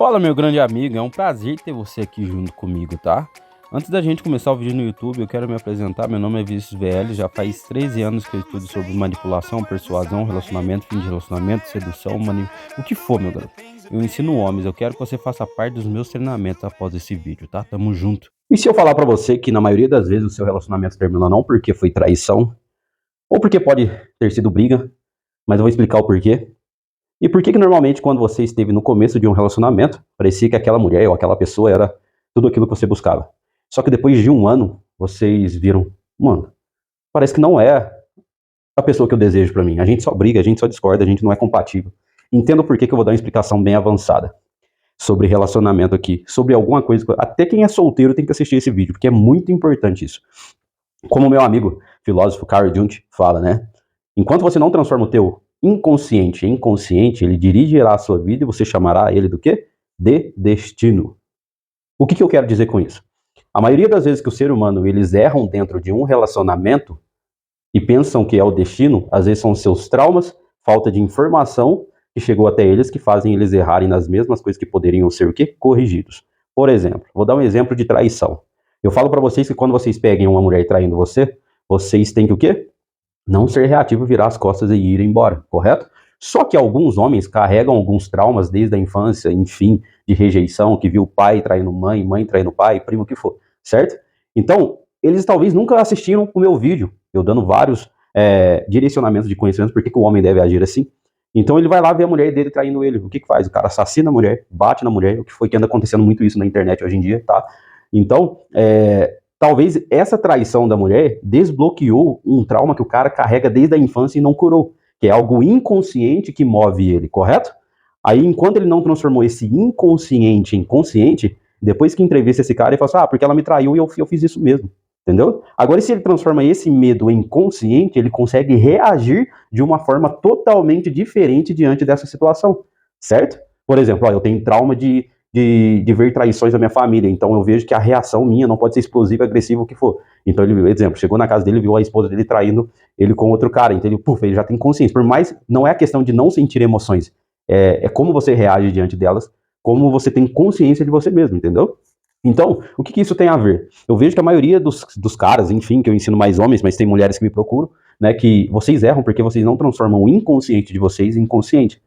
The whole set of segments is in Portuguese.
Fala, meu grande amigo, é um prazer ter você aqui junto comigo, tá? Antes da gente começar o vídeo no YouTube, eu quero me apresentar. Meu nome é Vinícius VL, já faz 13 anos que eu estudo sobre manipulação, persuasão, relacionamento, fim de relacionamento, sedução, o que for, meu garoto. Eu ensino homens, eu quero que você faça parte dos meus treinamentos após esse vídeo, tá? Tamo junto. E se eu falar pra você que na maioria das vezes o seu relacionamento terminou não porque foi traição, ou porque pode ter sido briga, mas eu vou explicar o porquê. E por que normalmente quando você esteve no começo de um relacionamento, parecia que aquela mulher ou aquela pessoa era tudo aquilo que você buscava. Só que depois de um ano, vocês viram, mano, parece que não é a pessoa que eu desejo pra mim. A gente só briga, a gente só discorda, a gente não é compatível. Entendo por que eu vou dar uma explicação bem avançada sobre relacionamento aqui, sobre alguma coisa. Até quem é solteiro tem que assistir esse vídeo, porque é muito importante isso. Como meu amigo filósofo Carl Jung fala, né? Enquanto você não transforma o teu inconsciente em consciente, ele dirigirá a sua vida e você chamará ele do quê? De destino. O que eu quero dizer com isso? A maioria das vezes que o ser humano, eles erram dentro de um relacionamento e pensam que é o destino, às vezes são os seus traumas, falta de informação que chegou até eles que fazem eles errarem nas mesmas coisas que poderiam ser o quê? Corrigidos. Por exemplo, vou dar um exemplo de traição. Eu falo para vocês que quando vocês peguem uma mulher traindo você, vocês têm que o quê? Não ser reativo, virar as costas e ir embora, correto? Só que alguns homens carregam alguns traumas desde a infância, enfim, de rejeição, que viu pai traindo mãe, mãe traindo pai, primo, o que for, certo? Então, eles talvez nunca assistiram o meu vídeo, eu dando vários direcionamentos de conhecimentos, por que o homem deve agir assim. Então ele vai lá ver a mulher dele traindo ele, o que faz? O cara assassina a mulher, bate na mulher, o que foi que anda acontecendo muito isso na internet hoje em dia, tá? Então, talvez essa traição da mulher desbloqueou um trauma que o cara carrega desde a infância e não curou, que é algo inconsciente que move ele, correto? Aí, enquanto ele não transformou esse inconsciente em consciente, depois que entrevista esse cara, ele fala assim, porque ela me traiu e eu fiz isso mesmo, entendeu? Agora, se ele transforma esse medo em consciente, ele consegue reagir de uma forma totalmente diferente diante dessa situação, certo? Por exemplo, eu tenho trauma de ver traições da minha família. Então eu vejo que a reação minha não pode ser explosiva, agressiva, o que for. Então ele, exemplo, chegou na casa dele, viu a esposa dele traindo ele com outro cara. Então ele já tem consciência. Por mais, não é a questão de não sentir emoções. É como você reage diante delas, como você tem consciência de você mesmo, entendeu? Então, o que isso tem a ver? Eu vejo que a maioria dos caras, enfim, que eu ensino mais homens, mas tem mulheres que me procuram, né, que vocês erram porque vocês não transformam o inconsciente de vocês em consciente.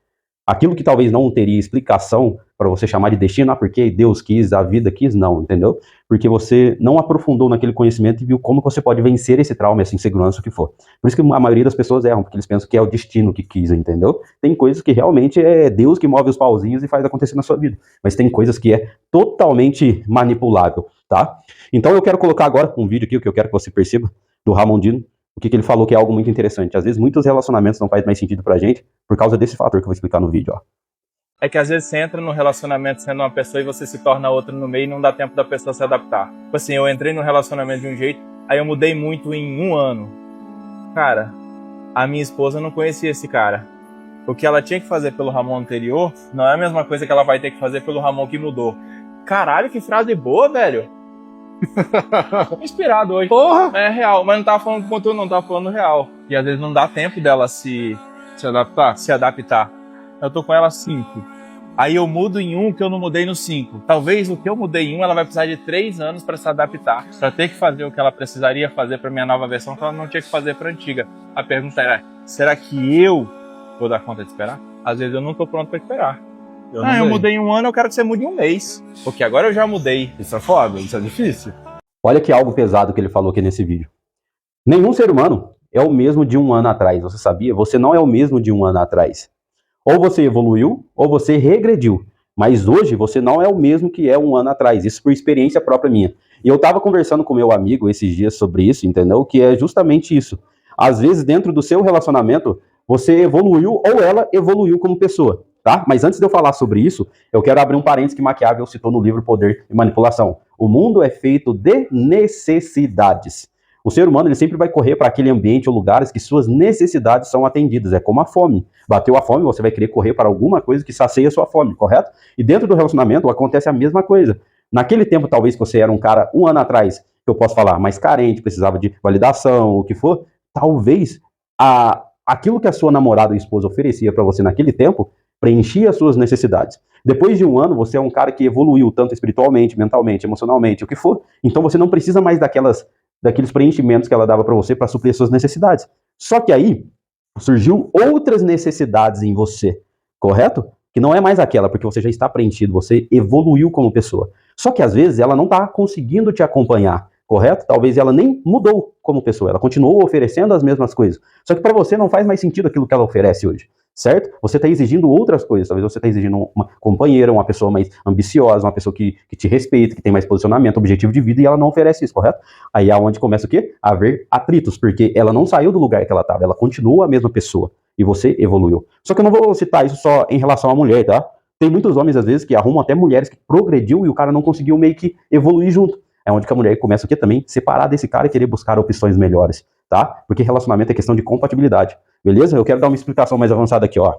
Aquilo que talvez não teria explicação para você chamar de destino, porque Deus quis, a vida quis, não, entendeu? Porque você não aprofundou naquele conhecimento e viu como você pode vencer esse trauma, essa insegurança, o que for. Por isso que a maioria das pessoas erram, porque eles pensam que é o destino que quis, entendeu? Tem coisas que realmente é Deus que move os pauzinhos e faz acontecer na sua vida, mas tem coisas que é totalmente manipulável, tá? Então eu quero colocar agora um vídeo aqui, o que eu quero que você perceba, do Ramondino, o que ele falou que é algo muito interessante. Às vezes muitos relacionamentos não faz mais sentido pra gente por causa desse fator que eu vou explicar no vídeo, ó. É que às vezes você entra no relacionamento sendo uma pessoa e você se torna outra no meio e não dá tempo da pessoa se adaptar. Tipo assim, eu entrei no relacionamento de um jeito, aí eu mudei muito em um ano. Cara, a minha esposa não conhecia esse cara. O que ela tinha que fazer pelo Ramon anterior não é a mesma coisa que ela vai ter que fazer pelo Ramon que mudou. Caralho, que frase boa, velho. Inspirado hoje. Porra! É real, mas não tava falando com tu, não tava falando real. E às vezes não dá tempo dela se adaptar. Eu tô com ela 5. Aí eu mudo em um que eu não mudei no 5. Talvez o que eu mudei em um, ela vai precisar de 3 anos pra se adaptar. Pra ter que fazer o que ela precisaria fazer pra minha nova versão, que ela não tinha que fazer pra antiga. A pergunta era, será que eu vou dar conta de esperar? Às vezes eu não tô pronto pra esperar. Eu mudei em um ano, eu quero que você mude em um mês. Porque agora eu já mudei. Isso é foda, isso é difícil. Olha que algo pesado que ele falou aqui nesse vídeo. Nenhum ser humano é o mesmo de um ano atrás, você sabia? Você não é o mesmo de um ano atrás. Ou você evoluiu, ou você regrediu. Mas hoje você não é o mesmo que é um ano atrás. Isso por experiência própria minha. E eu estava conversando com meu amigo esses dias sobre isso, entendeu? Que é justamente isso. Às vezes, dentro do seu relacionamento, você evoluiu ou ela evoluiu como pessoa, tá? Mas antes de eu falar sobre isso, eu quero abrir um parênteses que Maquiavel citou no livro Poder e Manipulação. O mundo é feito de necessidades. O ser humano ele sempre vai correr para aquele ambiente ou lugares que suas necessidades são atendidas. É como a fome. Bateu a fome, você vai querer correr para alguma coisa que sacia a sua fome, correto? E dentro do relacionamento acontece a mesma coisa. Naquele tempo, talvez, que você era um cara, um ano atrás, que eu posso falar, mais carente, precisava de validação, o que for, talvez aquilo que a sua namorada ou esposa oferecia para você naquele tempo preenchia as suas necessidades. Depois de um ano, você é um cara que evoluiu tanto espiritualmente, mentalmente, emocionalmente, o que for. Então você não precisa mais daqueles preenchimentos que ela dava para você para suprir as suas necessidades. Só que aí surgiu outras necessidades em você, correto? Que não é mais aquela, porque você já está preenchido, você evoluiu como pessoa. Só que às vezes ela não está conseguindo te acompanhar, correto? Talvez ela nem mudou como pessoa, ela continuou oferecendo as mesmas coisas. Só que para você não faz mais sentido aquilo que ela oferece hoje, certo? Você está exigindo outras coisas, talvez você está exigindo uma companheira, uma pessoa mais ambiciosa, uma pessoa que te respeita, que tem mais posicionamento, objetivo de vida, e ela não oferece isso, correto? Aí é onde começa o quê? A haver atritos, porque ela não saiu do lugar que ela estava, ela continua a mesma pessoa, e você evoluiu. Só que eu não vou citar isso só em relação à mulher, tá? Tem muitos homens, às vezes, que arrumam até mulheres que progrediu e o cara não conseguiu meio que evoluir junto. É onde que a mulher começa o quê também? Separar desse cara e querer buscar opções melhores, tá? Porque relacionamento é questão de compatibilidade, beleza? Eu quero dar uma explicação mais avançada aqui, ó.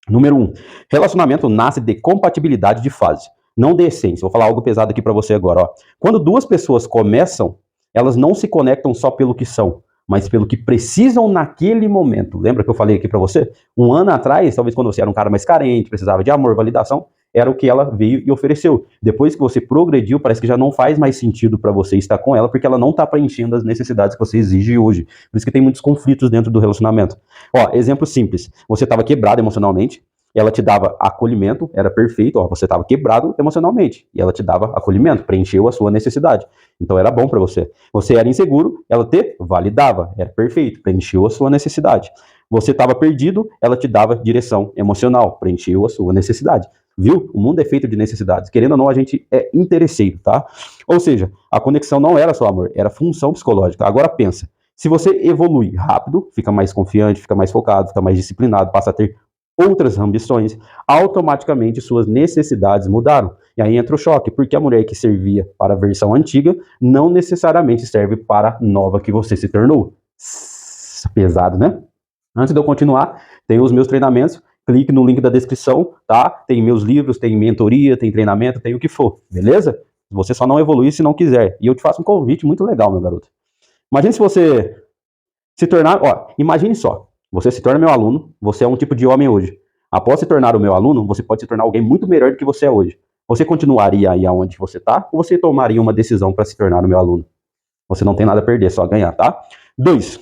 Número 1. Relacionamento nasce de compatibilidade de fase, não de essência. Vou falar algo pesado aqui para você agora, ó. Quando duas pessoas começam, elas não se conectam só pelo que são, mas pelo que precisam naquele momento. Lembra que eu falei aqui para você? Um ano atrás, talvez quando você era um cara mais carente, precisava de amor, validação, era o que ela veio e ofereceu. Depois que você progrediu, parece que já não faz mais sentido para você estar com ela, porque ela não está preenchendo as necessidades que você exige hoje. Por isso que tem muitos conflitos dentro do relacionamento. Ó, exemplo simples. Você estava quebrado emocionalmente, ela te dava acolhimento, era perfeito, ó, você estava quebrado emocionalmente, e ela te dava acolhimento, preencheu a sua necessidade. Então era bom para você. Você era inseguro, ela te validava, era perfeito, preencheu a sua necessidade. Você estava perdido, ela te dava direção emocional, preencheu a sua necessidade. Viu? O mundo é feito de necessidades. Querendo ou não, a gente é interesseiro, tá? Ou seja, a conexão não era só amor, era função psicológica. Agora pensa, se você evolui rápido, fica mais confiante, fica mais focado, fica mais disciplinado, passa a ter outras ambições, automaticamente suas necessidades mudaram. E aí entra o choque, porque a mulher que servia para a versão antiga não necessariamente serve para a nova que você se tornou. Pesado, né? Antes de eu continuar, tem os meus treinamentos, clique no link da descrição, tá? Tem meus livros, tem mentoria, tem treinamento, tem o que for, beleza? Você só não evolui se não quiser. E eu te faço um convite muito legal, meu garoto. Imagine se você se tornar, ó, imagine só, você se torna meu aluno, você é um tipo de homem hoje. Após se tornar o meu aluno, você pode se tornar alguém muito melhor do que você é hoje. Você continuaria aí aonde você está ou você tomaria uma decisão para se tornar o meu aluno? Você não tem nada a perder, só ganhar, tá? 2.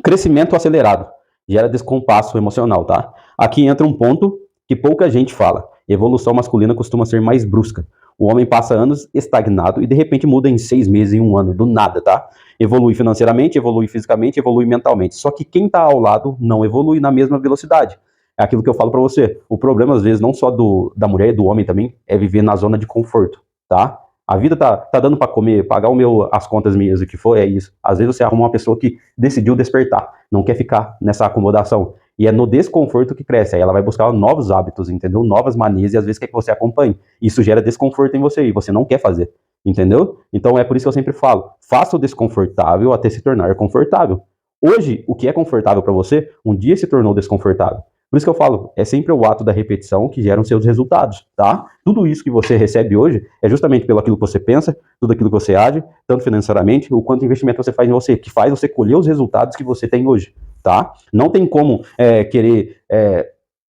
Crescimento acelerado. Gera descompasso emocional, tá? Aqui entra um ponto que pouca gente fala. Evolução masculina costuma ser mais brusca. O homem passa anos estagnado e de repente muda em 6 meses, em um ano, do nada, tá? Evolui financeiramente, evolui fisicamente, evolui mentalmente. Só que quem tá ao lado não evolui na mesma velocidade. É aquilo que eu falo pra você. O problema, às vezes, não só da mulher e do homem também, é viver na zona de conforto, tá? A vida tá dando para comer, pagar as contas minhas, o que for, é isso. Às vezes você arruma uma pessoa que decidiu despertar, não quer ficar nessa acomodação. E é no desconforto que cresce. Aí ela vai buscar novos hábitos, entendeu? Novas manias e às vezes quer que você acompanhe. Isso gera desconforto em você e você não quer fazer, entendeu? Então é por isso que eu sempre falo, faça o desconfortável até se tornar confortável. Hoje, o que é confortável para você, um dia se tornou desconfortável. Por isso que eu falo, é sempre o ato da repetição que geram seus resultados, tá? Tudo isso que você recebe hoje é justamente pelo aquilo que você pensa, tudo aquilo que você age, tanto financeiramente, o quanto investimento você faz em você, que faz você colher os resultados que você tem hoje, tá? Não tem como querer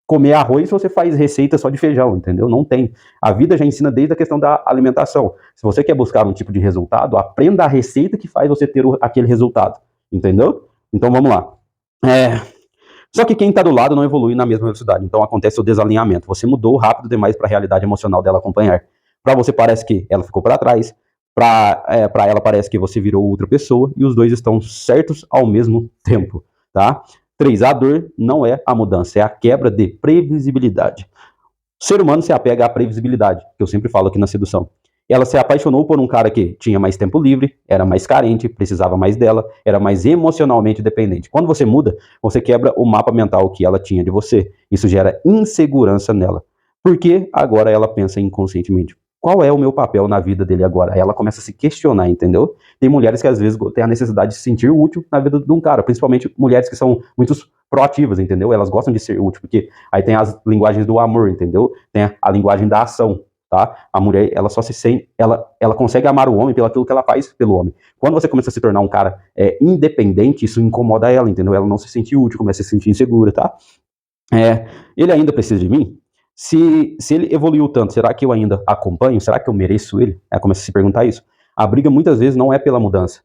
comer arroz se você faz receita só de feijão, entendeu? Não tem. A vida já ensina desde a questão da alimentação. Se você quer buscar um tipo de resultado, aprenda a receita que faz você ter aquele resultado, entendeu? Então vamos lá. Só que quem está do lado não evolui na mesma velocidade. Então acontece o desalinhamento. Você mudou rápido demais para a realidade emocional dela acompanhar. Para você parece que ela ficou para trás. Para ela parece que você virou outra pessoa. E os dois estão certos ao mesmo tempo. Tá? 3. A dor não é a mudança, é a quebra de previsibilidade. O ser humano se apega à previsibilidade, que eu sempre falo aqui na sedução. Ela se apaixonou por um cara que tinha mais tempo livre, era mais carente, precisava mais dela, era mais emocionalmente dependente. Quando você muda, você quebra o mapa mental que ela tinha de você. Isso gera insegurança nela. Porque agora ela pensa inconscientemente. Qual é o meu papel na vida dele agora? Aí ela começa a se questionar, entendeu? Tem mulheres que às vezes têm a necessidade de se sentir útil na vida de um cara, principalmente mulheres que são muito proativas, entendeu? Elas gostam de ser útil, porque aí tem as linguagens do amor, entendeu? Tem a linguagem da ação. Tá? A mulher, ela só se sente, ela consegue amar o homem pelo aquilo que ela faz pelo homem. Quando você começa a se tornar um cara independente, isso incomoda ela, entendeu? Ela não se sente útil, começa a se sentir insegura, tá? Ele ainda precisa de mim? Se ele evoluiu tanto, será que eu ainda acompanho? Será que eu mereço ele? Começa a se perguntar isso. A briga muitas vezes não é pela mudança,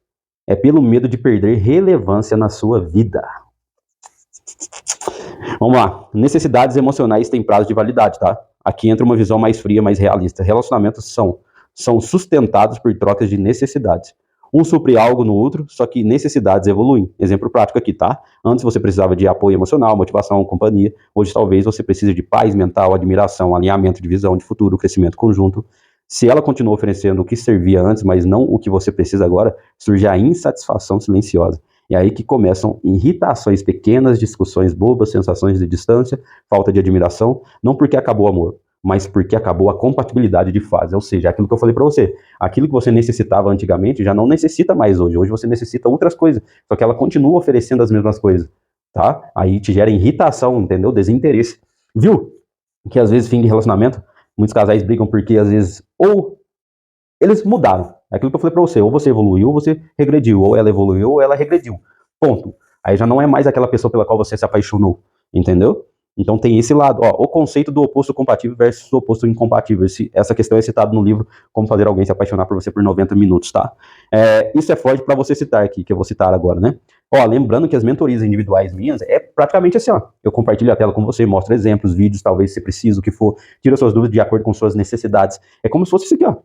é pelo medo de perder relevância na sua vida. Vamos lá. Necessidades emocionais têm prazo de validade, tá? Aqui entra uma visão mais fria, mais realista. Relacionamentos são sustentados por trocas de necessidades. Um supre algo no outro, só que necessidades evoluem. Exemplo prático aqui, tá? Antes você precisava de apoio emocional, motivação, companhia. Hoje talvez você precise de paz mental, admiração, alinhamento de visão de futuro, crescimento conjunto. Se ela continua oferecendo o que servia antes, mas não o que você precisa agora, surge a insatisfação silenciosa. É aí que começam irritações pequenas, discussões bobas, sensações de distância, falta de admiração, não porque acabou o amor, mas porque acabou a compatibilidade de fase. Ou seja, aquilo que eu falei para você, aquilo que você necessitava antigamente já não necessita mais hoje. Hoje você necessita outras coisas, só que ela continua oferecendo as mesmas coisas, tá? Aí te gera irritação, entendeu? Desinteresse. Viu? Que às vezes fim de relacionamento, muitos casais brigam porque às vezes ou eles mudaram. É aquilo que eu falei pra você, ou você evoluiu ou você regrediu, ou ela evoluiu ou ela regrediu. Ponto. Aí já não é mais aquela pessoa pela qual você se apaixonou, entendeu? Então tem esse lado, ó, o conceito do oposto compatível versus o oposto incompatível. Essa questão é citada no livro Como Fazer Alguém Se Apaixonar por Você por 90 Minutos, tá? Isso é forte para você citar aqui, que eu vou citar agora, né? Ó, lembrando que as mentorias individuais minhas é praticamente assim, ó. Eu compartilho a tela com você, mostro exemplos, vídeos, talvez se precisa, o que for, tiro suas dúvidas de acordo com suas necessidades. É como se fosse isso aqui, ó.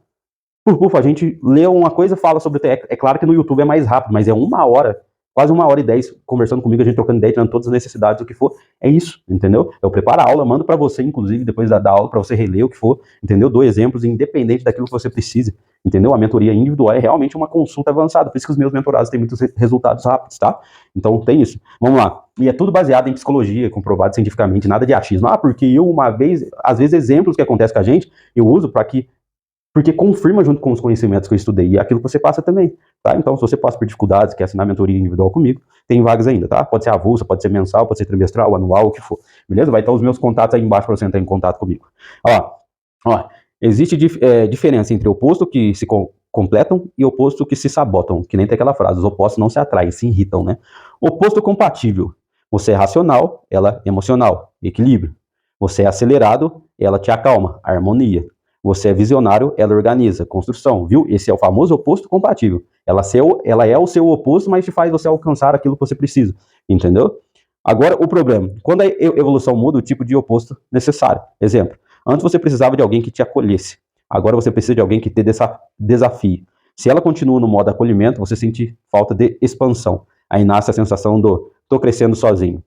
A gente lê uma coisa, fala sobre o TE. É claro que no YouTube é mais rápido, mas é 1 hora, quase 1 hora e 10, conversando comigo, a gente trocando ideia, tirando todas as necessidades, o que for. É isso, entendeu? Eu preparo a aula, mando para você, inclusive, depois da aula, para você reler o que for, entendeu? Dou exemplos, independente daquilo que você precise, entendeu? A mentoria individual é realmente uma consulta avançada, por isso que os meus mentorados têm muitos resultados rápidos, tá? Então tem isso. Vamos lá. E é tudo baseado em psicologia, comprovado cientificamente, nada de achismo. Porque eu, uma vez, às vezes, exemplos que acontecem com a gente, eu uso para que porque confirma junto com os conhecimentos que eu estudei e é aquilo que você passa também, tá? Então, se você passa por dificuldades, quer assinar mentoria individual comigo, tem vagas ainda, tá? Pode ser avulsa, pode ser mensal, pode ser trimestral, anual, o que for, beleza? Vai estar os meus contatos aí embaixo para você entrar em contato comigo. Ó, existe diferença entre oposto que se completam e oposto que se sabotam, que nem tem aquela frase, os opostos não se atraem, se irritam, né? Oposto compatível, você é racional, ela é emocional, equilíbrio. Você é acelerado, ela te acalma, harmonia. Você é visionário, ela organiza, construção, viu? Esse é o famoso oposto compatível. Ela é o seu oposto, mas te faz você alcançar aquilo que você precisa, entendeu? Agora, o problema, quando a evolução muda, o tipo de oposto necessário. Exemplo, antes você precisava de alguém que te acolhesse. Agora você precisa de alguém que te desafie. Se ela continua no modo acolhimento, você sente falta de expansão. Aí nasce a sensação do tô crescendo sozinho.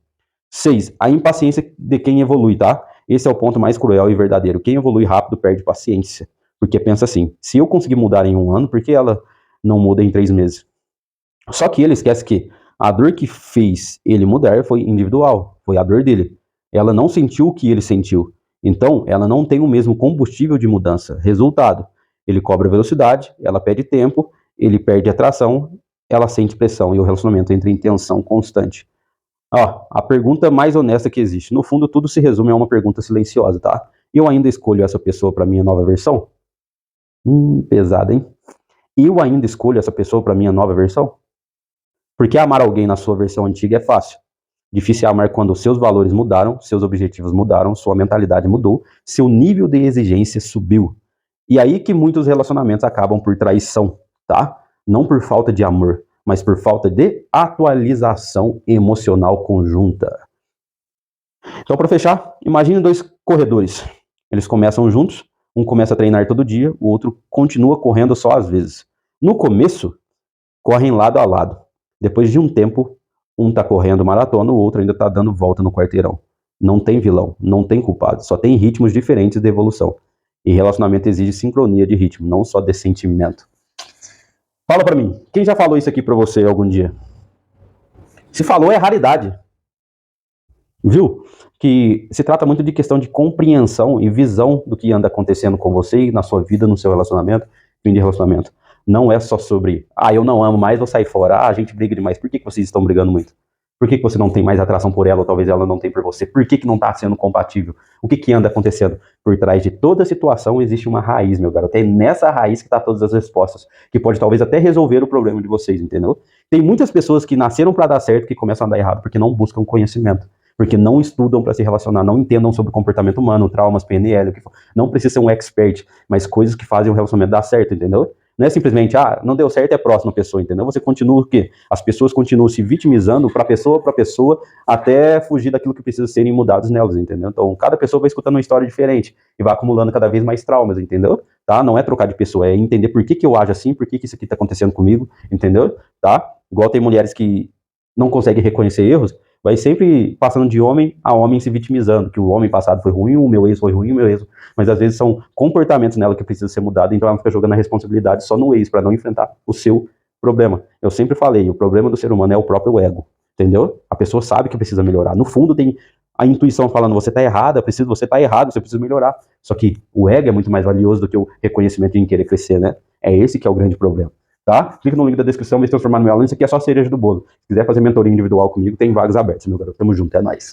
6. A impaciência de quem evolui, tá? Esse é o ponto mais cruel e verdadeiro. Quem evolui rápido perde paciência. Porque pensa assim, se eu conseguir mudar em 1 ano, por que ela não muda em 3 meses? Só que ele esquece que a dor que fez ele mudar foi individual, foi a dor dele. Ela não sentiu o que ele sentiu. Então, ela não tem o mesmo combustível de mudança. Resultado, ele cobra velocidade, ela perde tempo, ele perde atração, ela sente pressão e o relacionamento entra em tensão constante. Ó, a pergunta mais honesta que existe. No fundo, tudo se resume a uma pergunta silenciosa, tá? Eu ainda escolho essa pessoa para minha nova versão? Pesado, hein? Eu ainda escolho essa pessoa para minha nova versão? Porque amar alguém na sua versão antiga é fácil. Difícil é amar quando seus valores mudaram, seus objetivos mudaram, sua mentalidade mudou, seu nível de exigência subiu. E aí que muitos relacionamentos acabam por traição, tá? Não por falta de amor, mas por falta de atualização emocional conjunta. Então, para fechar, imagine 2 corredores. Eles começam juntos, um começa a treinar todo dia, o outro continua correndo só às vezes. No começo, correm lado a lado. Depois de um tempo, um está correndo maratona, o outro ainda está dando volta no quarteirão. Não tem vilão, não tem culpado, só tem ritmos diferentes de evolução. E relacionamento exige sincronia de ritmo, não só de sentimento. Fala pra mim, quem já falou isso aqui pra você algum dia? Se falou, é raridade. Viu? Que se trata muito de questão de compreensão e visão do que anda acontecendo com você, na sua vida, no seu relacionamento, fim de relacionamento. Não é só sobre, eu não amo mais, vou sair fora, a gente briga demais. Por que vocês estão brigando muito? Por que você não tem mais atração por ela, ou talvez ela não tenha por você? Por que não está sendo compatível? O que anda acontecendo? Por trás de toda situação existe uma raiz, meu garoto. É nessa raiz que está todas as respostas, que pode talvez até resolver o problema de vocês, entendeu? Tem muitas pessoas que nasceram para dar certo que começam a dar errado porque não buscam conhecimento. porque não estudam para se relacionar, não entendam sobre comportamento humano, traumas, PNL, o que for. Não precisa ser um expert, mas coisas que fazem o relacionamento dar certo, entendeu? Não é simplesmente, não deu certo, é a próxima pessoa, entendeu? Você continua o quê? As pessoas continuam se vitimizando para pessoa, até fugir daquilo que precisa serem mudados nelas, entendeu? Então, cada pessoa vai escutando uma história diferente e vai acumulando cada vez mais traumas, entendeu? Tá? Não é trocar de pessoa, é entender por que eu ajo assim, por que isso aqui tá acontecendo comigo, entendeu? Tá? Igual tem mulheres que não conseguem reconhecer erros, vai sempre passando de homem a homem se vitimizando, que o homem passado foi ruim, o meu ex foi ruim, o meu ex. Mas às vezes são comportamentos nela que precisam ser mudados, então ela fica jogando a responsabilidade só no ex, para não enfrentar o seu problema. Eu sempre falei, o problema do ser humano é o próprio ego, entendeu? A pessoa sabe que precisa melhorar. No fundo tem a intuição falando, você tá errada, você tá errado, você precisa melhorar. Só que o ego é muito mais valioso do que o reconhecimento em querer crescer, né? É esse que é o grande problema. Tá? Clica no link da descrição, vai se transformar no meu aluno. Isso aqui é só a cereja do bolo. Se quiser fazer mentoria individual comigo, tem vagas abertas, meu garoto. Tamo junto, é nóis.